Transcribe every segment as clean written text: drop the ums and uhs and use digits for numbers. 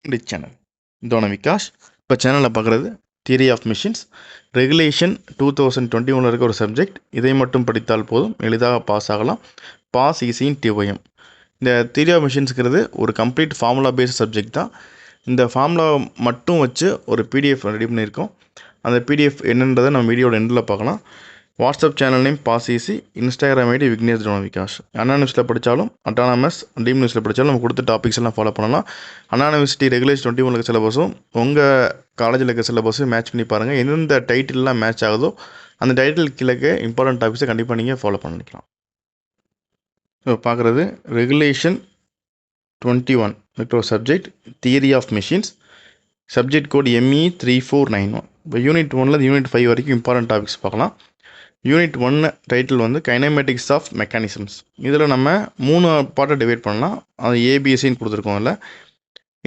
இந்த சேனல் இதோன விகாஷ். இப்போ சேனலில் பார்க்குறது தியரி ஆஃப் மிஷின்ஸ் ரெகுலேஷன் 2021 இருக்க ஒரு சப்ஜெக்ட். இதை மட்டும் படித்தால் போதும், எளிதாக பாஸ் ஆகலாம். பாஸ் ஈஸியின் டிஒஎம். இந்த தியரி ஆஃப் மிஷின்ஸுங்கிறது ஒரு கம்ப்ளீட் ஃபார்முலா பேஸ்ட் சப்ஜெக்ட் தான். இந்த ஃபார்முலா மட்டும் வச்சு ஒரு பிடிஎஃப் ரெடி பண்ணியிருக்கோம். அந்த பிடிஎஃப் என்னன்றதை நம்ம வீடியோட எண்டில் பார்க்கலாம். WhatsApp channel name pass easy, Instagram ID Vignesh ஜோன விகாஷ். அண்ணா யூனிவர்சிட்டியில் படித்தாலும் அட்டானமஸ் டீம் யூனிவர்சிட்டியில் படித்தாலும் நம்ம கொடுத்த டாபிக்ஸ் எல்லாம் ஃபாலோ பண்ணலாம். அண்ணா யூனிவர்சிட்டி ரெகுலேஷன் 21 சிலபஸும் உங்கள் காலேஜில் இருக்க சிலபஸும் மேட்ச் பண்ணி பாருங்கள். எந்தெந்த டைட்டில்லாம் மேட்ச் ஆகுதோ அந்த டைட்டில் கீழே இம்பார்ட்டன்ட் டாபிக்ஸை கண்டிப்பாக நீங்கள் ஃபாலோ பண்ணிக்கலாம். ஸோ பார்க்குறது ரெகுலேஷன் 21 இருக்கிற ஒரு subject theory of machines. Subject code ME3491. இப்போ யூனிட் 1லேருந்து யூனிட் 5 வரைக்கும் இம்பார்ட்டன்ட் டாபிக்ஸ் பார்க்கலாம். யூனிட் 1 டைட்டில் வந்து கைனமேட்டிக்ஸ் ஆஃப் மெக்கானிசம்ஸ். இதில் நம்ம 3 பார்ட்டை டிவைட் பண்ணலாம். அது ஏபிஎஸ்சின்னு கொடுத்துருக்கோம்.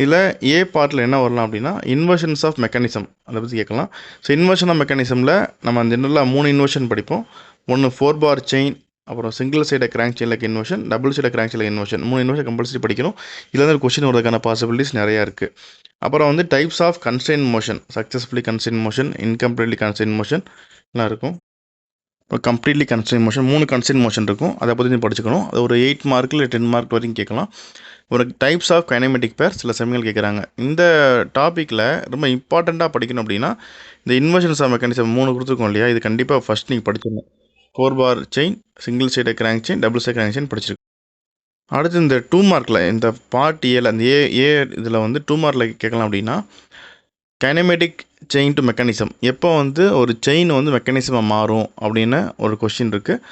இதில் ஏ பார்ட்டில் என்ன வரலாம் அப்படின்னா இன்வர்ஷன்ஸ் ஆஃப் மெக்கானிசம், அதை பற்றி கேட்கலாம். ஸோ இன்வர்ஷன் ஆஃப் மெக்கானிசமில் நம்ம ஜென்ரலாக 3 இன்வர்ஷன் படிப்போம். ஒன்று 4 பார் செயின், அப்புறம் சிங்கிள் சைடை கிராங்க் செயினில் இன்வர்ஷன், டபுள் சைடை கிராங்க் செயினில் இன்வர்ஷன். 3 இன்வர்ஷன் கம்பல்சரி படிக்கணும். இதில் வந்து ஒரு கொஸ்டின் வரதுக்கான பாசிபிலிட்டிஸ் நிறையா இருக்குது. அப்புறம் வந்து types of constrain motion, successfully constrain motion, incompletely constrain motion எல்லாம் இருக்கும். இப்போ completely constrain motion 3 constrain motion இருக்கும். அதை பற்றி படிச்சுக்கணும். அது ஒரு 8 மார்க் இல்லை 10 மார்க் வரைக்கும் கேட்கலாம். ஒரு டைப்ஸ் ஆஃப் கைனமெட்டிக் பேர் சில சமயங்கள் கேட்குறாங்க. இந்த டாப்பிக்கில் ரொம்ப இம்பார்ட்டண்ட்டாக படிக்கணும் அப்படின்னா இந்த இன்வர்ஷன்ஸ் ஆஃப் மெக்கானிசம் 3 கொடுத்துருக்கோம் இல்லையா, இது கண்டிப்பாக ஃபஸ்ட் நீங்கள் படிச்சிடணும். 4 bar chain, single side crank chain, double side crank chain படிச்சிருக்கோம். அடுத்து இந்த 2 மார்க்கில் இந்த பார்ட் ஏல அந்த ஏ இதில் வந்து 2 மார்க்கில் கேட்கலாம் அப்படின்னா கைனமேட்டிக் செயின் டு மெக்கானிசம், எப்போ வந்து ஒரு செயின் வந்து மெக்கானிசமாக மாறும் அப்படின்னு ஒரு கொஸ்டின் இருக்குது.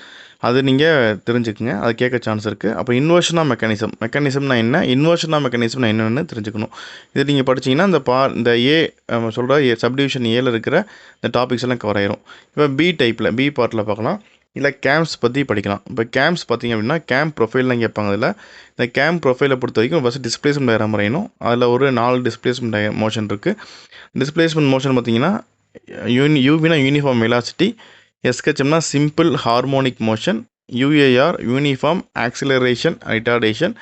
அது நீங்கள் தெரிஞ்சுக்குங்க, அது கேட்க சான்ஸ் இருக்குது. அப்போ இன்வர்ஷன் ஆஃப் மெக்கானிசம்னா என்ன, இன்வர்ஷன் ஆஃப் மெக்கானிசம்னா என்னென்னு தெரிஞ்சுக்கணும். இது நீங்கள் படிச்சிங்கன்னா இந்த ஏ சொல்கிற சப்டிவிஷன் ஏல இருக்கிற இந்த டாபிக்ஸ் எல்லாம் கவர் ஆயிரும். இப்போ பி பார்ட்டில் பார்க்கலாம். இல்லை கேம்ப்ஸ் பற்றி படிக்கலாம். இப்போ கேம்ப்ஸ் பார்த்திங்க அப்படின்னா கேம்ப் ப்ரொஃபைல்லாம் கேட்பாங்க. அதில் இந்த கேம்ப் ப்ரொஃபைலை பொறுத்த வரைக்கும் ஃபஸ்ட் டிஸ்பிளேஸ்மெண்ட் டயக்ராம் வரையணும். அதில் ஒரு 4 டிஸ்பிளேஸ்மெண்ட் மோஷன் இருக்குது. டிஸ்பிளேஸ்மெண்ட் மோஷன் பார்த்திங்கன்னா யூவினா யூனிஃபார்ம் வெலாசிட்டி, எஸ்ஹெச்எம்னா simple harmonic motion, U A R uniform acceleration retardation,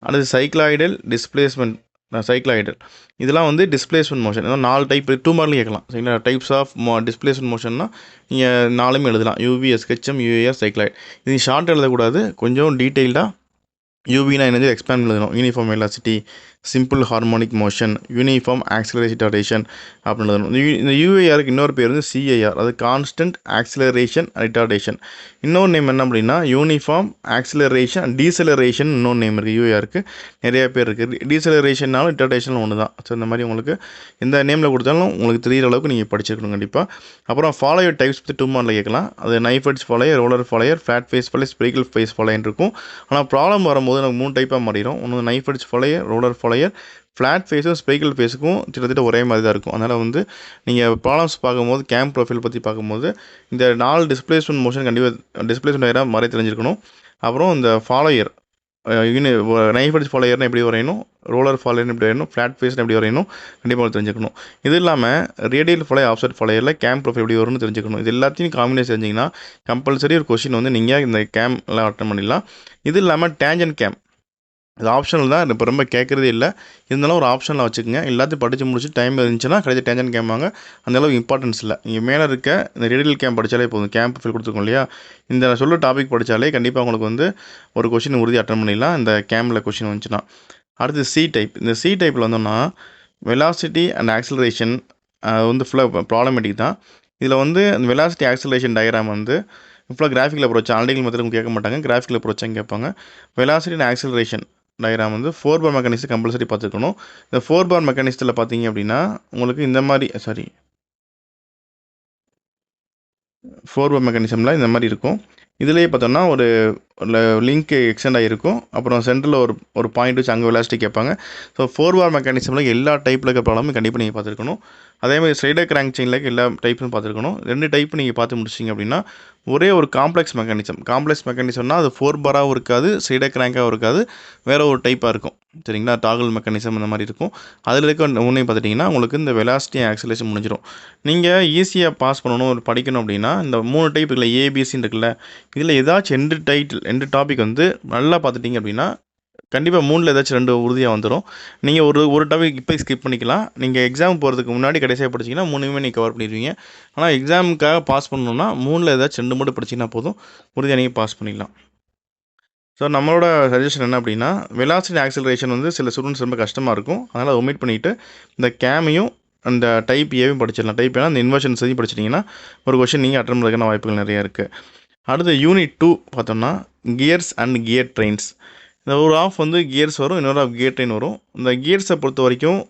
அடுத்து சைக்ளாய்டல் டிஸ்பிளேஸ்மெண்ட் சைக்ளாய்டல். இதெல்லாம் வந்து டிஸ்பிளேஸ்மெண்ட் மோஷன். இதெல்லாம் 4 டைப் 2 மார்க்லையும் கேட்கலாம். சரிங்களா, டைப்ஸ் ஆஃப் டிஸ்பிளேஸ்மெண்ட் மோஷன்னா நீங்கள் 4மே எழுதலாம். UV, SHM, யூஏஆர், cycloid. இது ஷார்ட் எழுதக்கூடாது, கொஞ்சம் டீட்டெயில்டாக யூவினா என்னது எக்ஸ்பேண்ட் எழுதணும். Uniform velocity, simple harmonic motion, uniform acceleration retardation அப்படின்னு எழுதணும். இந்த யூஏஆருக்கு இன்னொரு பேர் வந்து சிஐஆர், அது கான்ஸ்டன்ட் ஆக்சிலரேஷன் ரிட்டார்டேஷன். இன்னொரு நேம் என்ன அப்படின்னா யூனிஃபார்ம் ஆக்சிலரேஷன் டீசலரேஷன் இன்னொரு நேம் இருக்குது. யூஏஆருக்கு நிறைய பேர் இருக்குது. டீசலரேஷன்னாலும் ரிட்டார்டேஷன் ஒன்று தான். ஸோ இந்த மாதிரி உங்களுக்கு எந்த நேமில் கொடுத்தாலும் உங்களுக்கு தெரிகிற அளவுக்கு நீங்கள் படிச்சிருக்கணும் கண்டிப்பாக. அப்புறம் ஃபாலோயர் டைப்ஸ் பற்றி 2 மார்க்கில் கேட்கலாம். அது knife edge follower, roller follower, flat face follower, spherical face follower இருக்கும். ஆனால் ப்ராப்ளம் வரும்போது நமக்கு 3 டைப்பாக மாறிடும். ஒன்று knife edge follower, roller follower, flat ஃபேஸும் ஸ்பெரிக்கல் ஃபேஸுக்கும் கிட்டத்தட்ட ஒரே மாதிரி தான் இருக்கும். அதனால் வந்து நீங்கள் ப்ராப்ளம்ஸ் பார்க்கும்போது கேம்ப் ப்ரொஃபைல் பற்றி பார்க்கும்போது இந்த 4 டிஸ்பிளேஸ்மெண்ட் மோஷன் கண்டிப்பாக டிஸ்பிளேஸ்மெண்ட் டயக்ராம் மாதிரி தெரிஞ்சிருக்கணும். அப்புறம் இந்த ஃபாலோயர் நைஃப் எட்ஜ் ஃபாலோயர்னு எப்படி வரையணும், ரோலர் ஃபாலோயர்னு எப்படி வரையணும், ஃப்ளாட் ஃபேஸ்னு எப்படி வரையணும் கண்டிப்பாக தெரிஞ்சுக்கணும். இது இல்லாமல் ரேடியல் ஃபாலோயர், ஆஃப்செட் ஃபாலோயரில் கேம்ப் ப்ரொஃபைல் எப்படி வரும்னு தெரிஞ்சுக்கணும். இது எல்லாத்தையும் காம்பினேஷன் தெரிஞ்சிங்கன்னா கம்பல்சரி ஒரு கொஸ்டின் வந்து நீங்கள் இந்த கேம்ப்லாம் அட்டன் பண்ணிடலாம். இது இல்லாமல் டேஞ்சன்ட் கேம்ப், இது ஆப்ஷனல் தான், இப்போ ரொம்ப கேட்குறதே இல்லை. இருந்தாலும் ஒரு ஆப்ஷனில் வச்சுக்கோங்க. எல்லாத்தையும் படித்து முடிச்சு டைம் இருந்துச்சுன்னா கடைசி டேஞ்சன்ட் கேம்ப் வாங்க. அந்தளவுக்கு இம்பார்ட்டன்ஸ் இல்லை. நீங்கள் மேலே இருக்க இந்த ரேடியல் கேம்ப் படித்தாலே போதும். கேம்ப் ஃபீல் கொடுத்துருக்கோம் இல்லையா, இந்த சொல்ல டாபிக் படித்தாலே கண்டிப்பாக உங்களுக்கு வந்து ஒரு கொஷின் உறுதி அட்டன் பண்ணிடலாம் இந்த கேம்பில் கொஷின் வந்துச்சுன்னா. அடுத்து சி டைப். இந்த சி டைப்பில் வந்தோம்னா வெலாசிட்டி அண்ட் ஆக்சிலரேஷன் வந்து ஃபுல்லாக ப்ராப்ளமேட்டிக் தான். இதில் வந்து அந்த வெலாசிட்டி ஆக்சிலரேஷன் டயக்ராம் வந்து ஃபுல்லாக கிராஃபிக்கில் அப்ரோச், ஆல்டிகல் மெத்தட் கேட்க மாட்டாங்க, கிராஃபிக்கில் அப்ரோச்சாக கேட்பாங்க. வெலாசிட்டி அண்ட் ஆக்சிலரேஷன் டயக்ராம் வந்து 4 பார் மெக்கானிசம் கம்பல்சரி பார்த்துக்கணும். இந்த 4 பார் மெக்கானிசத்தில் பார்த்தீங்க அப்படின்னா உங்களுக்கு இந்த மாதிரி 4 பார் மெக்கானிசமில் இந்த மாதிரி இருக்கும். இதிலேயே பார்த்தோம்னா ஒரு லிங்க் எக்ஸ்டெண்ட் ஆகிருக்கும். அப்புறம் சென்டரில் ஒரு பாயிண்ட் வச்சு அங்கே வெலாசிட்டி கேட்பாங்க. ஸோ 4 பார் மெக்கானிசமில் எல்லா டைப்பில் இருக்க ப்ராப்ளமும் கண்டிப்பாக நீங்கள் பார்த்துருக்கணும். அதேமாதிரி ஸ்லைடர் கிராங்க் செயினில் எல்லா டைப்பும் பார்த்துருக்கணும். 2 டைப்பு நீங்கள் பார்த்து முடிச்சிங்க அப்படின்னா ஒரே ஒரு காம்ப்ளெக்ஸ் மெக்கானிசம்னா அது 4 பாராகவும் இருக்காது, ஸ்லைடர் கிராங்காகவும் இருக்காது, வேறு ஒரு டைப்பாக இருக்கும். சரிங்களா, டாகல் மெக்கானிசம் இந்த மாதிரி இருக்கும். அதில் இருக்க ஒன்றையும் பார்த்துட்டிங்கன்னா உங்களுக்கு இந்த வெலாசிட்டி ஆக்சிலரேஷன் முடிஞ்சிடும். நீங்கள் ஈஸியாக பாஸ் பண்ணணும் படிக்கணும் அப்படின்னா இந்த 3 டைப் இருக்குல்ல, ஏபிசின்னு இருக்குல்ல, இதில் ஏதாச்சும் 2 டாபிக் வந்து நல்லா பார்த்துட்டிங்க அப்படின்னா கண்டிப்பாக 3ல் ஏதாச்சும் 2 உறுதியாக வந்துடும். நீங்கள் ஒரு டாபிக் இப்போ ஸ்கிப் பண்ணிக்கலாம். நீங்கள் எக்ஸாம் போகிறதுக்கு முன்னாடி கடைசியாக படிச்சிங்கன்னா 3மே நீங்கள் கவர் பண்ணிடுவீங்க. ஆனால் எக்ஸாமுக்காக பாஸ் பண்ணணுன்னா 3ல் ஏதாச்சும் 2 மட்டும் படிச்சிங்கன்னா போதும், உறுதியாக நீங்கள் பாஸ் பண்ணிடலாம். ஸோ நம்மளோட சஜஷன் என்ன அப்படின்னா, வெலாசிட்டி ஆக்சிலரேஷன் வந்து சில ஸ்டூடெண்ட்ஸ் ரொம்ப கஷ்டமாக இருக்கும். அதனால் ஒமிட் பண்ணிவிட்டு இந்த கேமையும் அந்த டைப் ஏவையும் படிச்சிடலாம். டைப் ஏன்னா அந்த இன்வர்ஷன்ஸையும் படிச்சிட்டிங்கன்னா ஒரு கொஷின் நீங்கள் அட்டன் பண்ணுறதுக்கான வாய்ப்புகள் நிறையா இருக்குது. அடுத்து யூனிட் 2 பார்த்தோம்னா கியர்ஸ் அண்ட் கியர் ட்ரெயின்ஸ். இந்த ஒரு ஆஃப் வந்து கியர்ஸ் வரும், இன்னொரு ஆஃப் கியர் ட்ரெயின் வரும். இந்த கியர்ஸை பொறுத்த வரைக்கும்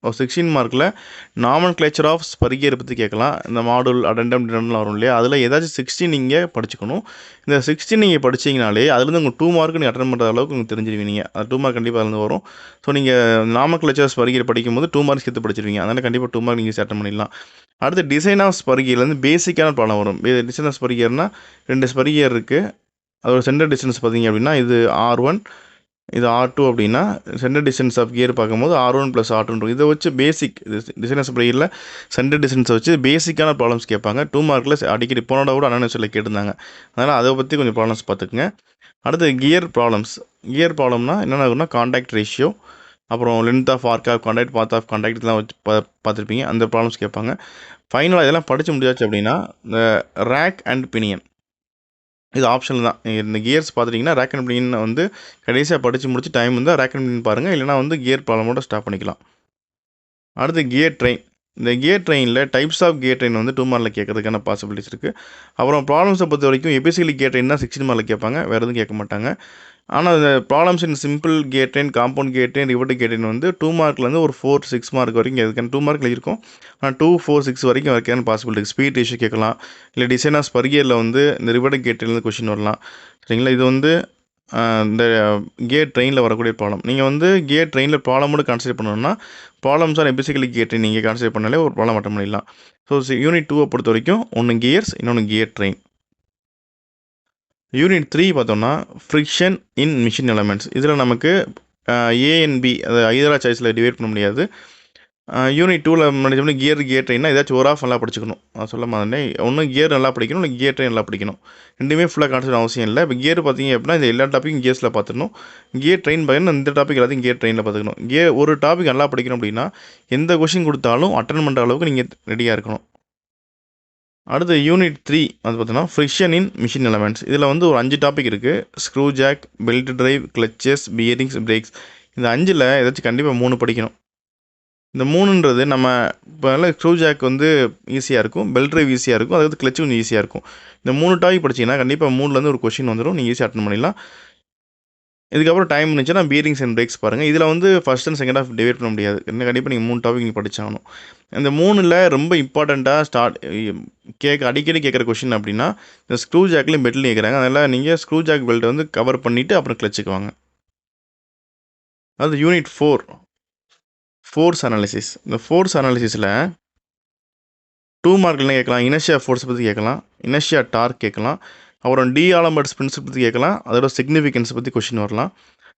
16 மார்க்கில் நாமன்க்ளேச்சர் ஆஃப் ஸ்பர்கியர் பற்றி கேட்கலாம். இந்த மாடுல் அடெண்டம் டிடெண்டம்லாம் வரும் இல்லையா, அதில் ஏதாச்சும் 16 நீங்கள் படிச்சுக்கணும். இந்த 16 நீங்கள் படிச்சிங்கனாலே அதுலேருந்து உங்கள் 2 மார்க்கு நீங்கள் அட்டன் பண்ணுற அளவுக்கு உங்களுக்கு தெரிஞ்சிருவீங்க. அது 2 மார்க் கண்டிப்பாக அதுலேருந்து வரும். ஸோ நீங்கள் நாமன்க்ளேச்சர் ஸ்பர்கியர் படிக்கும்போது 2 மார்க்ஸ் எடுத்து படிச்சிருவீங்க. அதனால் கண்டிப்பாக 2 மார்க் நீங்கள் அட்டன் பண்ணிடலாம். அடுத்து டிசைன் ஆஃப் ஸ்பர்கியர்லேருந்து பேசிக்கான ப்ராப்ளம் வரும். டிசைன் ஆஃப் ஸ்பர்கியர்னால் 2 ஸ்பர்கியர் இருக்குது. அதோட சென்டர் டிஸ்டன்ஸ் பார்த்தீங்க அப்படின்னா இது R1, இது R2 அப்படின்னா சென்டர் டிஸ்டன்ஸ் ஆஃப் கியர் பார்க்கும்போது R1 + R2. இதை வச்சு பேசிக் டிசைன் ஆஃப் ஸ்பர்கியரில் சென்டர் டிஸ்டன்ஸை வச்சு பேசிக்கான ப்ராப்ளம்ஸ் கேட்பாங்க. 2 மார்க்கில் அடிக்கடி போனோட கூட அனாலிசிஸில் கேட்டிருந்தாங்க. அதனால் அதை பற்றி கொஞ்சம் ப்ராப்ளம்ஸ் பார்த்துக்குங்க. அடுத்து கியர் ப்ராப்ளம்ஸ். கியர் ப்ராப்ளம்னா என்னென்ன ஆகும்னா காண்டாக்ட் ரேஷியோ, அப்புறம் length of arc of contact, path of contact இதெல்லாம் வச்சு பார்த்துருப்பீங்க. அந்த ப்ராப்ளம்ஸ் கேட்பாங்க. ஃபைனலாக இதெல்லாம் படித்து முடியாச்சு அப்படின்னா இந்த ரேக் அண்ட் பினியன் இது ஆப்ஷனல் தான். இந்த கியர்ஸ் பார்த்துட்டிங்கன்னா ரேக் அண்ட் பினியன் வந்து கடைசியாக படித்து முடிச்சு டைம் இருந்தால் ரேக் அண்ட் பினியன் பாருங்கள், இல்லைனா வந்து கியர் ப்ராப்ளமோட ஸ்டாப் பண்ணிக்கலாம். அடுத்து கியர் ட்ரெயின். இந்த கியர் ட்ரெயினில் டைப்ஸ் ஆஃப் கியர் ட்ரெயின் வந்து 2 மார்க்கில் கேட்கறதுக்கான பாசிபிலிட்டிஸ் இருக்குது. அப்புறம் ப்ராப்ளம்ஸை பொறுத்த வரைக்கும் எபிசிக்கலி கியர் ட்ரெயின் தான் 16 மார்க்கில் கேட்பாங்க, வேறு எதுவும் கேட்க மாட்டாங்க. ஆனால் இந்த ப்ராப்ளம்ஸ் இன் simple gear train, compound gear train, revert gear train வந்து 2 மார்க்லேருந்து ஒரு 4-6 மார்க் வரைக்கும் எதுக்கான 2 மார்க்கில் இருக்கும். ஆனால் 2-4-6 வரைக்கும் வரைக்கான பாசிபிலிட்டி இருக்குது. ஸ்பீட் ரேஷியோ கேட்கலாம், இல்லை டிசைன் ஆஃப் ஸ்பர்கியரில் வந்து இந்த ரிவர்ட் கியர் ட்ரெயின்லேருந்து கொஷின் வரலாம். சரிங்களா, இது வந்து இந்த கியர் ட்ரெயினில் வரக்கூடிய ப்ராப்ளம். நீங்கள் வந்து கியர் ட்ரெயினில் ப்ராப்ளமோடு கான்சன்ட்ரேட் பண்ணணும்னா ப்ராப்ளம்ஸ் ஆர் எபிசிக்கலி கியர் ட்ரெயின் நீங்கள் கான்சன்ட்ரேட் பண்ணாலே ஒரு ப்ராப்ளம் அட்டன் பண்ணிடலாம். ஸோ யூனிட் 2 பொறுத்த வரைக்கும் ஒன்று கியர்ஸ், இன்னொன்று கியர் ட்ரெயின். யூனிட் 3 பார்த்தோம்னா ஃப்ரிக்ஷன் இன் மிஷின் எலமெண்ட்ஸ். இதில் நமக்கு A and B அது ஐதரா சாய்ஸில் டிவைட் பண்ண முடியாது. யூனிட் 2ல் முன்னாடி கியர் ட்ரெயின்னா ஏதாச்சும் ஒரு ஆஃப் நல்லா படிச்சுக்கணும். நான் சொல்ல மாதிரி ஒன்று கியர் நல்லா படிக்கணும், இல்லை கியர் ட்ரெயின் நல்லா படிக்கணும். ரெண்டுமே ஃபுல்லாக கான்சன்ட்ரேட் அவசியம் இல்லை. இப்போ கியர் பார்த்தீங்க அப்படின்னா இந்த எல்லா டாப்பிக்கும் கியர்ஸில் பார்த்துக்கணும். கியர் ட்ரெயின் பார்த்தீங்கன்னா இந்த டாபிக் எல்லாத்தையும் கியர் ட்ரெயினில் பார்த்துக்கணும். ஒரு டாபிக் நல்லா படிக்கணும் அப்படின்னா எந்த கொஷின் கொடுத்தாலும் அட்டன் பண்ணுற அளவுக்கு நீங்கள் ரெடியாக இருக்கணும். அடுத்து யூனிட் 3 அது பார்த்தோன்னா ஃப்ரிக்ஷன் இன் மிஷின் எலமெண்ட்ஸ். இதில் வந்து ஒரு 5 டாபிக் இருக்குது. Screw jack, belt drive, clutches, bearings, brakes. இந்த 5ல் ஏதாச்சும் கண்டிப்பாக 3 படிக்கணும். இந்த 3ன்றது நம்ம இப்போ ஸ்க்ரூ ஜாக் வந்து ஈஸியாக இருக்கும், பெல்ட் டிரைவ் ஈஸியாக இருக்கும், அதாவது கிளச்சு கொஞ்சம் ஈஸியாக இருக்கும். இந்த 3 டாபிக் படிச்சிங்கன்னா கண்டிப்பாக 3லேருந்து ஒரு கொஷின் வந்துடும், நீங்கள் ஈஸியாக அட்டன் பண்ணிடலாம். இதுக்கப்புறம் டைம் இருந்துச்சுன்னா பியரிங்ஸ் அண்ட் பிரேக்ஸ் பாருங்கள். இதில் வந்து first and second half divide பண்ண முடியாது. கண்டிப்பாக நீங்கள் 3 டாபிக் நீங்கள் படிச்சாகணும். இந்த 3ல் ரொம்ப இம்பார்ட்டண்ட்டாக அடிக்கடி கேட்குற கொஷின் அப்படின்னா இந்த ஸ்க்ரூ ஜாக்லையும் பெல்ட்லையும் கேட்குறாங்க. அதனால் நீங்கள் ஸ்க்ரூ ஜாக் பெல்ட்டை வந்து கவர் பண்ணிவிட்டு அப்புறம் கிளச்சுக்கு வாங்க. அது யூனிட் 4 ஃபோர்ஸ் அனாலிசிஸ். இந்த ஃபோர்ஸ் அனாலிசிஸில் 2 மார்க்கில் என்ன கேட்கலாம், இனர்ஷியா ஃபோர்ஸ் பற்றி கேட்கலாம், இனர்ஷியா டார்க் கேட்கலாம், அப்புறம் D'Alembert's பிரின்சிபல் பற்றி கேட்கலாம், அதோட சிக்னிஃபிகன்ஸ் பற்றி கொஷின் வரலாம்.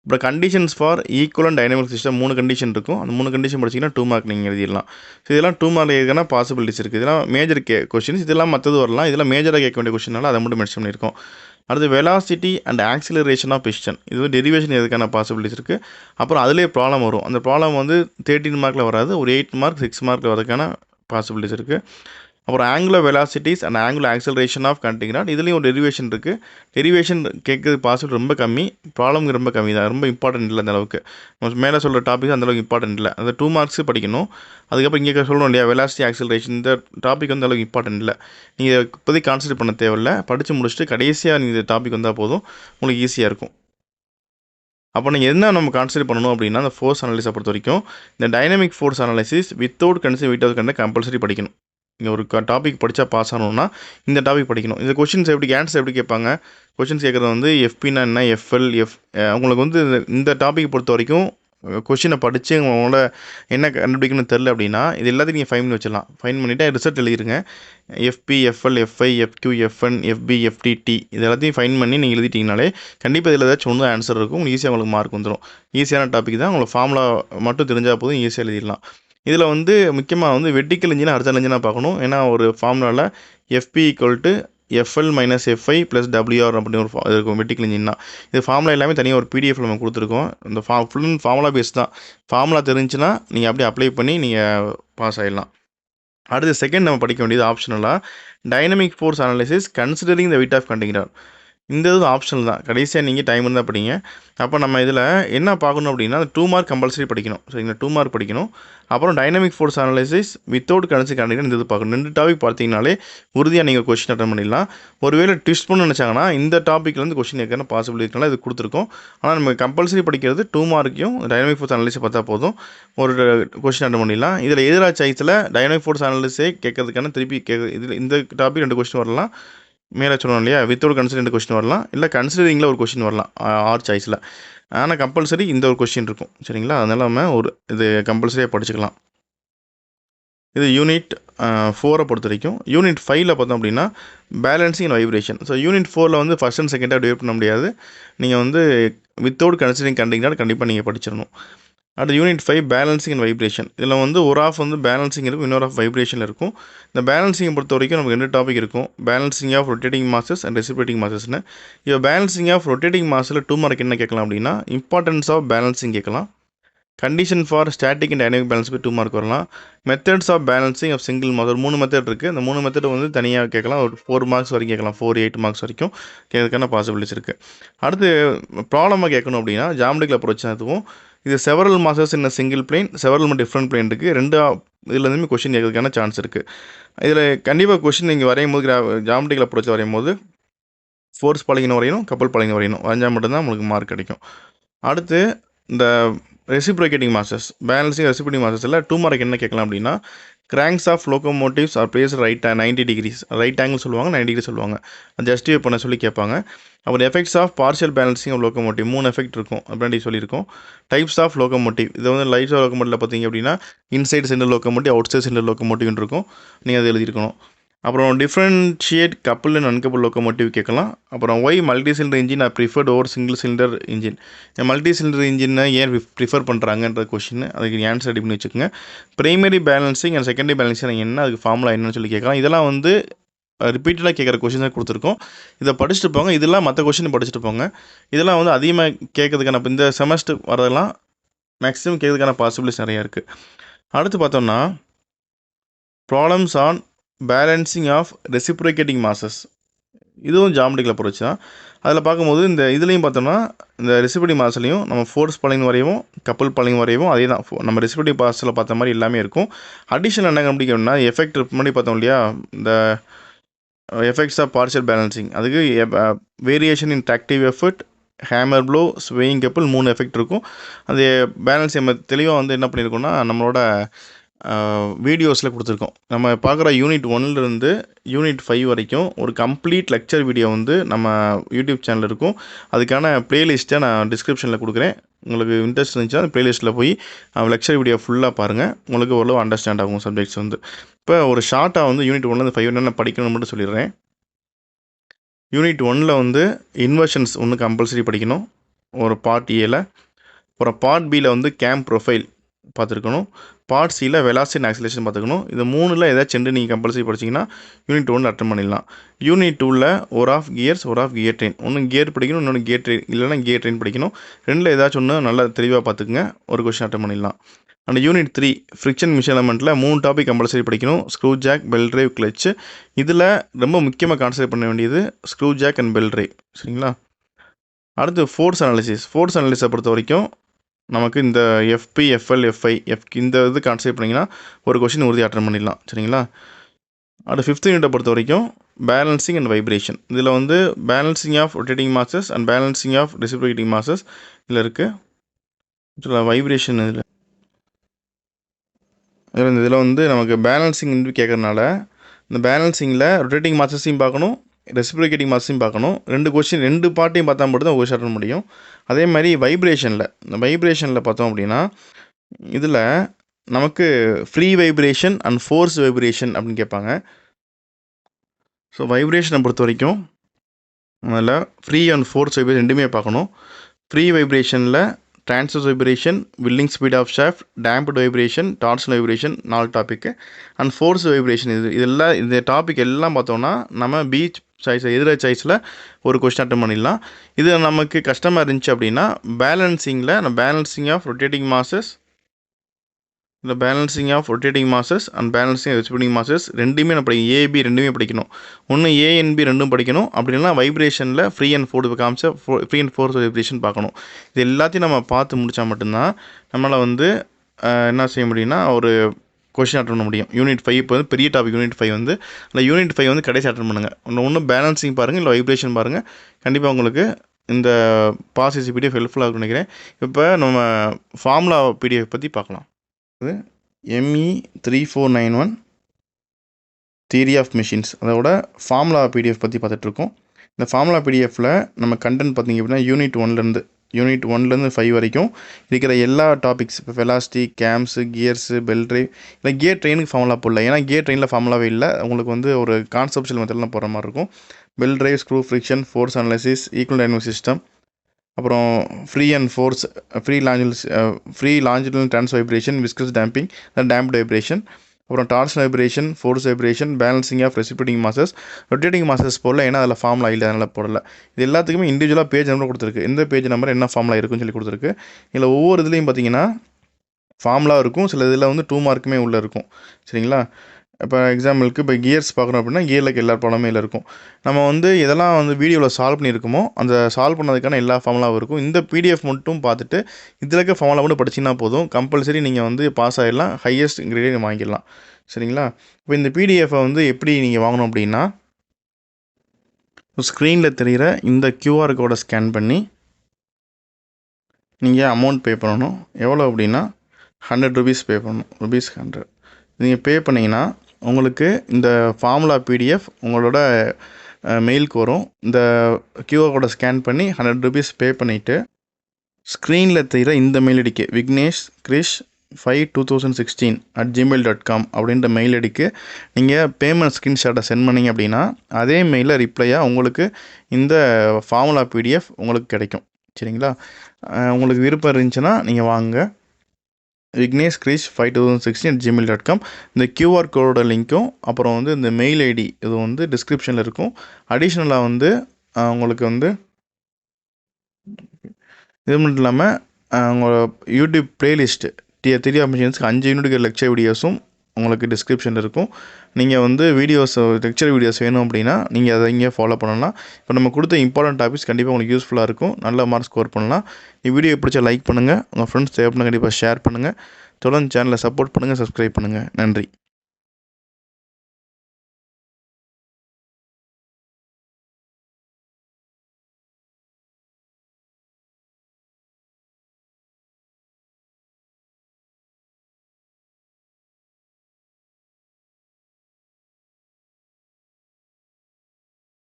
அப்புறம் conditions for equal dynamic system 3 condition இருக்கும். அந்த 3 கண்டிஷன் படிச்சிங்கன்னா 2 மார்க் நீங்கள் எழுதிடலாம். ஸோ இதெல்லாம் 2 மார்க் எழுதுனா பாசிபிலிட்டிஸ் இருக்குது. இதெல்லாம் மேஜர் கொஷின்ஸ், இதெல்லாம் மற்றது வரலாம். இதெல்லாம் மேஜராக கேட்க வேண்டிய கொஷினால அதை மட்டும் மென்ஷன் பண்ணியிருக்கோம். அடுத்து velocity and acceleration of piston. இது வந்து டெரிவேஷன் எதுக்கான பாசிபிலிட்டிஸ் இருக்குது. அப்புறம் அதிலே ப்ராப்ளம் வரும். அந்த ப்ராப்ளம் வந்து 13 மார்க்கில் வராது, ஒரு 8 மார்க் 6 மார்க்கில் வரதுக்கான பாசிபிலிட்டிஸ் இருக்குது. அப்புறம் angular velocities and angular acceleration of connecting rod. இதுலேயும் ஒரு டெரிவேஷன் இருக்குது. டெரிவேஷன் கேட்குறது பாசிபிள் ரொம்ப கம்மி, ப்ராப்ளம் ரொம்ப கம்மி தான், ரொம்ப இம்பார்ட்டன்ட் இல்லை. அந்தளவுக்கு நம்ம மேலே சொல்கிற டாபிக் அந்தளவுக்கு இம்பார்ட்டன்ட் இல்லை. அந்த 2 மார்க்ஸ் படிக்கணும். அதுக்கப்புறம் இங்கே சொல்லணும் இல்லையா, வெலாசிட்டி ஆக்சலரேஷன், இந்த டாபிக் வந்து அளவுக்கு இம்பார்ட்டன்ட் இல்லை. நீங்கள் இப்போதைக்கு கான்சன்ட்ரேட் பண்ண தேவையில்லை. படித்து முடிச்சுட்டு கடைசியாக நீங்கள் இந்த டாபிக் வந்தால் போதும், உங்களுக்கு ஈஸியாக இருக்கும். அப்போ நீங்கள் என்ன நம்ம கான்சன்ட்ரேட் பண்ணணும் அப்படின்னா அந்த ஃபோர்ஸ் அனாலிசிஸை பொறுத்த வரைக்கும் இந்த dynamic force analysis without consider without கண்ட கம்பல்சரி படிக்கணும். நீங்கள் ஒரு டாபிக் படித்தா பாஸ் ஆகணும்னா இந்த டாபிக் படிக்கணும். இந்த கொஷின்ஸ் ஆன்சர் எப்படி கேட்பாங்க, கொஷின்ஸ் கேட்குறது வந்து எஃபின்னா என்ன, எஃப்எல், உங்களுக்கு வந்து இந்த டாபிக் பொறுத்த வரைக்கும் கொஷினை படித்து உங்களோட என்ன கண்டுபிடிக்கணும்னு தெரில அப்படின்னா இது எல்லாத்தையும் நீங்கள் ஃபைன் பண்ணி வச்சிடலாம். ஃபைன் பண்ணிவிட்டு ரிசல்ட் எழுதிருங்க. F P, F L, F I, F Q, F N, F P, F D D இது எல்லாத்தையும் ஃபைன் பண்ணி நீங்கள் எழுதிட்டிங்கனாலே கண்டிப்பாக இதில் ஏதாச்சும் ஒன்று ஆன்சர் இருக்கும். உங்களுக்கு ஈஸியாக உங்களுக்கு மார்க் வந்துடும். ஈஸியான டாபிக் தான். உங்களுக்கு ஃபார்முலா மட்டும் தெரிஞ்சால் போதும், ஈஸியாக எழுதிடலாம். இதில் வந்து முக்கியமாக வந்து வெர்டிக்கல் இன்ஜினா ஹரிசாண்டல் இன்ஜினாக பார்க்கணும். ஏன்னா ஒரு ஃபார்முலாவில் FP equal to FL minus FI plus WR அப்படின்னு ஒரு இது இருக்கும் வெர்டிக்கல் இன்ஜின் தான். இது ஃபார்முலா எல்லாமே தனியாக ஒரு பிடிஎஃப்ல நம்ம கொடுத்துருக்கோம். இந்த ஃபுல் ஃபார்முலா பேஸ் தான். ஃபார்முலா தெரிஞ்சுன்னா நீங்கள் அப்படியே அப்ளை பண்ணி நீங்கள் பாஸ் ஆகிடலாம். அடுத்து செகண்ட் நம்ம படிக்க வேண்டியது ஆப்ஷனலாக dynamic force analysis considering the weight of container. இந்த இது ஆப்ஷனல் தான். கடைசியாக நீங்கள் டைம் இருந்தால் படிங்க. அப்போ நம்ம இதில் என்ன பார்க்கணும் அப்படின்னா 2 மார்க் கம்பல்சரி படிக்கணும். சரிங்களா, 2 மார்க் படிக்கணும். அப்புறம் dynamic force analysis without consider container இந்த இது பார்க்கணும். 2 டாபிக் பார்த்தீங்கனாலே உறுதியாக நீங்கள் கொஸ்டின் அட்டன் பண்ணிடலாம். ஒருவேளை ட்விஸ்ட் பண்ண நினச்சாங்கன்னா இந்த டாப்பிக்லேருந்து கொஸ்டின் கேட்கணும் பாசிபிலிட்டி இருக்கனால இது கொடுத்துருக்கோம். ஆனால் நம்ம கம்பல்சரி படிக்கிறது 2 மார்க்கையும் டைனமிக் ஃபோர்ஸ் அனாலிசிஸ் பார்த்தா போதும், ஒரு கொஸ்டின் அட்டன் பண்ணிடலாம். இதில் எதிராக சாய்ஸில் டைனமிக் ஃபோர்ஸ் அனாலிசிஸே கேட்கறதுக்கான திருப்பி இதில் இந்த டாபிக் 2 கொஸ்டின் வரலாம். மேலே சொன்னோம் இல்லையா, வித்தவுட் கன்சிடர் கொஸ்டின் வரலாம், இல்லை கன்சிடரிங்கில் ஒரு கொஸ்டின் வரலாம் ஆர் சாய்ஸில். ஆனால் கம்பல்சரி இந்த ஒரு கொஸ்டின் இருக்கும். சரிங்களா, அதனால் நம்ம ஒரு இது கம்பல்சரியாக படிச்சுக்கலாம். இது யூனிட் 4 பொறுத்த வரைக்கும். யூனிட் 5 பார்த்தோம் அப்படின்னா balancing and vibration. So unit 4 வந்து ஃபஸ்ட் அண்ட் செகண்டாக டிவைட் பண்ண முடியாது. நீங்கள் வந்து வித்தவுட் கன்சிடரிங் கண்டிங்கன்னா கண்டிப்பாக நீங்கள் படிச்சிடணும். அடுத்து யூனிட் 5 பேலன்சிங் அண்ட் வைப்ரேஷன். இதில் வந்து ஒரு ஆஃப் வந்து பேலன்சிங் இருக்கும், இன்னொரு ஆஃப் வைப்ரேஷன் இருக்கும். இந்த பேலன்சிங்கை பொறுத்த வரைக்கும் நமக்கு 2 டாபிக் இருக்கும், balancing of rotating masses and reciprocating மாசஸ்னு. இப்போ பேலன்சிங் ஆஃப் ரொட்டேட்டிங் மாஸில் 2 மார்க் என்ன கேட்கலாம் அப்படின்னா இம்பார்ட்டன்ஸ் ஆஃப் பேலன்சிங் கேட்கலாம். Condition for static and dynamic balance போய் 2 மார்க் வரலாம். Methods of balancing of single mass ஒரு 3 மெத்தட் இருக்குது. அந்த 3 மெத்தட் வந்து தனியாக கேட்கலாம். ஒரு 4 மார்க்ஸ் வரைக்கும் கேட்கலாம், 4, 8 மார்க்ஸ் வரைக்கும் கேட்கறதுக்கான பாசிபிலிட்டிஸ் இருக்குது. அடுத்து ப்ராப்ளமாக கேட்கணும் அப்படின்னா ஜாமெட்ரிக்கல் அப்ரோச் அதுவும். இது செவரல் மாசஸ் இன் single plane, several different plane இருக்குது. 2 இதுலேருந்துமே கொஸ்டின் கேட்கறதுக்கான சான்ஸ் இருக்குது. இதில் கண்டிப்பாக கொஸ்டின் நீங்கள் வரையும் போது ஜாமெட்ரிக்கல் அப்ரோச் வரையும் போது ஃபோர்ஸ் பழகின வரையணும், கப்பல் பழகின வரையணும், வரைஞ்சால் மட்டும்தான் உங்களுக்கு மார்க் கிடைக்கும். அடுத்து இந்த ரெசிப்ரோகேட்டிங் மாசஸ், பேலன்சிங் ரெசிப்ரோகேட்டிங் மாசஸில் 2 மார்க் என்ன கேட்கலாம் அப்படின்னா cranks of locomotives are place right 90 degrees, right angle சொல்லுவாங்க, 90 டிகிரி சொல்லுவாங்க, அது ஜஸ்டிஃபை பண்ண சொல்லி கேட்பாங்க. அப்புறம் effects of partial balancing of locomotive 3 effect இருக்கும் அப்படி சொல்லியிருக்கோம். டைப்ஸ் ஆஃப் லோகோமோட்டிவ், இது வந்து லைஃப் ஆஃப் லோகோமோட்டிவில் பார்த்தீங்க அப்படின்னா inside centre locomotive, outside centre லோகோமோட்டிவ்னு இருக்கும், நீங்கள் அது எழுதியிருக்கணும். அப்புறம் differentiate couple and uncouple locomotive கேட்கலாம். அப்புறம் why multi cylinder engine are preferred over single cylinder engine, multi cylinder இன்ஜினை ஏன் ப்ரிஃபர் பண்ணுறாங்கன்ற கொஷின், அதுக்கு ஆன்சர் ரெடி பண்ணி வச்சுக்கோங்க. Primary balancing and secondary balancing என்ன, அதுக்கு ஃபார்முலா என்னன்னு சொல்லி கேட்கலாம். இதெல்லாம் வந்து ரிப்பீட்டடாக கேட்குற கொஷின்ஸாக கொடுத்துருக்கோம். இதை படிச்சுட்டு போங்க. இதெல்லாம் மற்ற கொஷின் படிச்சுட்டு போங்க. இதெல்லாம் வந்து அதிகமாக கேட்கறதுக்கான இப்போ இந்த செமஸ்டர் வரதெல்லாம் மேக்ஸிமம் கேட்கறதுக்கான பாசிபிலிட்டிஸ் நிறையா இருக்குது. அடுத்து பார்த்தோம்னா problems on balancing of reciprocating masses, இதுவும் ஜாமெட்ரிக்கல் அப்ரோச் தான். அதில் பார்க்கும்போது இந்த இதுலேயும் பார்த்தோம்னா இந்த ரெசிப்ரோகேட்டிங் மாஸ்லையும் நம்ம ஃபோர்ஸ் பழகின வரையும் கப்பல் பழகின வரையும் அதே தான் நம்ம ரெசிப்ரோகேட்டிங் மாஸில் பார்த்த மாதிரி எல்லாமே இருக்கும். அடிஷனல் என்ன கண்டுபிடிக்கணும்னா எஃபெக்ட் முன்னாடி பார்த்தோம் இல்லையா, இந்த எஃபெக்ட்ஸ் ஆஃப் பார்ஷியல் பேலன்சிங், அதுக்கு variation in tractive effort, hammer flow, swaying கப்பல் 3 எஃபெக்ட் இருக்கும். அந்த பேலன்ஸ் நம்ம தெளிவாக வந்து என்ன பண்ணியிருக்கோம்னா நம்மளோட வீடியோஸில் கொடுத்துருக்கோம். நம்ம பார்க்குற யூனிட் 1லேருந்து யூனிட் 5 வரைக்கும் ஒரு கம்ப்ளீட் லெக்சர் வீடியோ வந்து நம்ம யூடியூப் சேனல் இருக்கும். அதுக்கான ப்ளேலிஸ்ட்டை நான் டிஸ்கிரிப்ஷனில் கொடுக்குறேன். உங்களுக்கு இன்ட்ரெஸ்ட் இருந்துச்சுன்னா அந்த ப்ளேலிஸ்ட்டில் போய் லெக்சர் வீடியோ ஃபுல்லாக பாருங்கள், உங்களுக்கு ஓரளவு அண்டர்ஸ்டாண்ட் ஆகும் சப்ஜெக்ட்ஸ் வந்து. இப்போ ஒரு ஷார்ட்டாக வந்து யூனிட் 1லேருந்து 5 என்னென்ன படிக்கணும்னு மட்டும் சொல்லிடுறேன். யூனிட் 1ல் வந்து இன்வர்ஷன்ஸ் ஒன்று கம்பல்சரி படிக்கணும், ஒரு பார்ட் ஏல. அப்புறம் பார்ட் பியில் வந்து கேம் ப்ரொஃபைல் பார்த்துருக்கணும். பார்ட் சியில் வெலாசிட்டி அண்ட் ஆக்சிலேஷன் பார்த்துக்கணும். இது 3ல் ஏதாச்சும் 2 நீங்கள் கம்பல்சரி படிச்சிங்கன்னா யூனிட் 1 அட்டன் பண்ணிடலாம். யூனிட் 2ல் ஒரு ஆஃப் கியர்ஸ், ஒரு ஆஃப் கியர் ட்ரெயின், ஒன்று கியர் படிக்கணும், இன்னொன்று கியர் ட்ரெயின், இல்லைனா கியர் ட்ரெயின் படிக்கணும். 2ல் ஏதாச்சும் ஒன்று நல்லா தெளிவாக பார்த்துக்குங்க, ஒரு கொஸ்டின் அட்டன் பண்ணிடலாம். அண்ட் யூனிட் 3 ஃப்ரிக்ஷன் மிஷின் எலமெண்ட்டில் 3 டாபிக் கம்பல்சரி படிக்கணும், screw jack, belt drive, clutch. இதில் ரொம்ப முக்கியமாக கான்சன்ட்ரேட் பண்ண வேண்டியது screw jack and belt drive. சரிங்களா. அடுத்து ஃபோர்ஸ் அனாலிசிஸ். ஃபோர்ஸ் அனாலிசிஸை பொறுத்த வரைக்கும் நமக்கு இந்த FP, FL, FI, இந்த இது கான்செப்ட் பண்ணிங்கன்னா ஒரு கொஷின் உறுதி அட்டன் பண்ணிடலாம். சரிங்களா. அடுத்து 5th யூனிட்டை பொறுத்த வரைக்கும் பேலன்சிங் அண்ட் வைப்ரேஷன். இதில் வந்து balancing of rotating masses and balancing of reciprocating masses இதில் இருக்குது. வைப்ரேஷன் இதில் வந்து நமக்கு பேலன்சிங் கேட்குறதுனால இந்த பேலன்சிங்கில் ரொட்டேட்டிங் மாசஸையும் பார்க்கணும், ரெசிப்ரோகேட்டிங் மாஸையும் பார்க்கணும். 2 கொஸ்டின் 2 பார்ட்டையும் பார்த்தா மட்டும் தான் ஒரு அட்டன் முடியும். அதே மாதிரி வைப்ரேஷனில் பார்த்தோம் அப்படின்னா இதில் நமக்கு free vibration and force vibration அப்படின்னு கேட்பாங்க. ஸோ வைப்ரேஷனை பொறுத்த வரைக்கும் அதில் ஃப்ரீ அண்ட் ஃபோர்ஸ் வைப்ரேஷன் ரெண்டுமே பார்க்கணும். ஃப்ரீ வைப்ரேஷனில் transverse vibration, whirling speed of shaft, damped vibration, torsional vibration 4 topic and force vibration. இதெல்லாம் இந்த டாபிக் எல்லாம் பார்த்தோம்னா நம்ம பீச் சாய்ஸ் எதிர சாய்ஸில் ஒரு கொஸ்டின் அட்டன் பண்ணிடலாம். இது நமக்கு கஷ்டமாக இருந்துச்சு அப்படின்னா பேலன்சிங் ஆஃப் ரொட்டேட்டிங் மாசஸ், இந்த balancing of rotating masses and balancing of expending masses ரெண்டுமே நம்ம ஏபி ரெண்டுமே படிக்கணும். ஒன்று ஏஎன்பி ரெண்டும் படிக்கணும். அப்படி இல்லைனா வைப்ரேஷனில் ஃப்ரீ அண்ட் ஃபோர்ஸ் வைப்ரேஷன் பார்க்கணும். இது எல்லாத்தையும் நம்ம பார்த்து முடித்தா மட்டும்தான் நம்மளால் வந்து என்ன செய்ய முடியும்னா ஒரு கொஸ்டின் அட்டன் பண்ண முடியும். யூனிட் 5 இப்போ வந்து பெரிய டாபிக் யூனிட் 5 வந்து அந்த யூனிட் 5 வந்து கடைசி அட்டன் பண்ணுங்கள். ஒன்று பேலன்சிங் பாருங்கள், இல்லை வைப்ரேஷன் பாருங்கள். கண்டிப்பாக உங்களுக்கு இந்த பாசிசி பிடிஎஃப் ஹெல்ப்ஃபுல்லாக இருக்குன்னு நினைக்கிறேன். இப்போ நம்ம ஃபார்முலா பிடிஎஃப் பற்றி பார்க்கலாம். ME3491 தியரி ஆஃப் மிஷின்ஸ், அதோட ஃபார்முலா பிடிஎஃப் பற்றி பார்த்துட்ருக்கோம். இந்த ஃபார்முலா பிடிஎஃப்பில் நம்ம கண்டென்ட் பார்த்திங்க அப்படின்னா யூனிட் 1லேருந்து 5 வரைக்கும் இருக்கிற எல்லா டாபிக்ஸ், இப்போ velocity, games, gears, bell drive, இல்லை கியர் ட்ரெயினுக்கு ஃபார்முலா போடல, ஏன்னா கியர் ட்ரெயினில் ஃபார்முலாவே இல்லை. உங்களுக்கு வந்து ஒரு கான்செப்ஷுவல் மெத்தட்லாம் போடுற மாதிரி இருக்கும். Belt drive, screw friction, force analysis, equal dynamic system, அப்புறம் free and force, free longitudinal trans vibration, viscous damping, damped vibration, அப்புறம் torsional vibration, force vibration, balancing of reciprocating masses. Rotating masses போடல, ஏன்னா அதில் formula இல்லை, அதனால் போடல. இது எல்லாத்துக்குமே இண்டிவிஜுவலாக பேஜ் நம்பர் கொடுத்துருக்கு. எந்த பேஜ் நம்பர் என்ன ஃபார்முலா இருக்குன்னு சொல்லி கொடுத்துருக்கு. இதில் ஒவ்வொரு இதுலேயும் பார்த்தீங்கன்னா ஃபார்முலா இருக்கும். சில இதில் வந்து 2 மார்க்குமே உள்ளே இருக்கும். சரிங்களா? இப்போ எக்ஸாம்பிளுக்கு இப்போ கியர்ஸ் பார்க்குறோம் அப்படின்னா கியரில் எல்லா ப்ராப்ளமே இல்லை இருக்கும். நம்ம வந்து எதெல்லாம் வந்து வீடியோவில் சால்வ் பண்ணியிருக்கோமோ அந்த சால்வ் பண்ணதுக்கான எல்லா ஃபார்முலாவும் இருக்கும். இந்த பிடிஎஃப் மட்டும் பார்த்துட்டு இதில் இருக்க ஃபார்முலா மட்டும் படிச்சிங்கன்னா போதும். கம்பல்சரி நீங்கள் வந்து பாஸ் ஆகிடலாம், ஹையஸ்ட் கிரேட் வாங்கிடலாம். சரிங்களா? இப்போ இந்த பிடிஎஃபை வந்து எப்படி நீங்கள் வாங்கணும் அப்படின்னா, ஸ்க்ரீனில் தெரிகிற இந்த QR கோடை ஸ்கேன் பண்ணி நீங்கள் அமௌண்ட் பே பண்ணணும். எவ்வளோ அப்படின்னா ₹100 பே பண்ணணும். ₹100 நீங்கள் பே பண்ணிங்கன்னா உங்களுக்கு இந்த ஃபார்முலா பிடிஎஃப் உங்களோட மெயிலுக்கு வரும். இந்த QR கோடை ஸ்கேன் பண்ணி ₹100 பே பண்ணிவிட்டு ஸ்க்ரீனில் தெரிகிற இந்த மெயில் ஐடிக்கு vignesh krish52016@gmail.com அப்படின்ற மெயில் ஐடிக்கு நீங்கள் பேமெண்ட் ஸ்க்ரீன்ஷாட்டை சென்ட் பண்ணிங்க அப்படின்னா அதே மெயிலில் ரிப்ளையாக உங்களுக்கு இந்த ஃபார்முலா பிடிஎஃப் உங்களுக்கு கிடைக்கும். சரிங்களா? உங்களுக்கு விருப்பம் இருந்துச்சுன்னா நீங்கள் வாங்க. vignesh krish52016@gmail.com. இந்த QR கோடோட லிங்க்கும் அப்புறம் வந்து இந்த மெயில் ஐடி இது வந்து டிஸ்கிரிப்ஷனில் இருக்கும். அடிஷ்னலாக வந்து உங்களுக்கு வந்து இது மட்டும் இல்லாமல் உங்களோட யூடியூப் ப்ளேலிஸ்ட்டு தியரி ஆஃப் மிஷின்ஸ்க்கு 5 யூனிட்டுக்கு லெக்சர் வீடியோஸும் உங்களுக்கு டிஸ்கிரிப்ஷனில் இருக்கும். நீங்கள் வந்து லெக்சர் வீடியோஸ் வேணும் அப்படின்னா நீங்கள் அதை இங்கே ஃபாலோ பண்ணலாம். இப்போ நம்ம கொடுத்த இம்பார்ட்டன்ட் டாபிக்ஸ் கண்டிப்பாக உங்களுக்கு யூஸ்ஃபுல்லாக இருக்கும். நல்ல மார்க் ஸ்கோர் பண்ணலாம். வீடியோ பிடிச்சா லைக் பண்ணுங்கள், உங்கள் ஃப்ரெண்ட்ஸ் தேவைப்படுங்க கண்டிப்பாக ஷேர் பண்ணுங்கள். தொடர்ந்து சேனலை சப்போர்ட் பண்ணுங்கள், சப்ஸ்கிரைப் பண்ணுங்கள். நன்றி.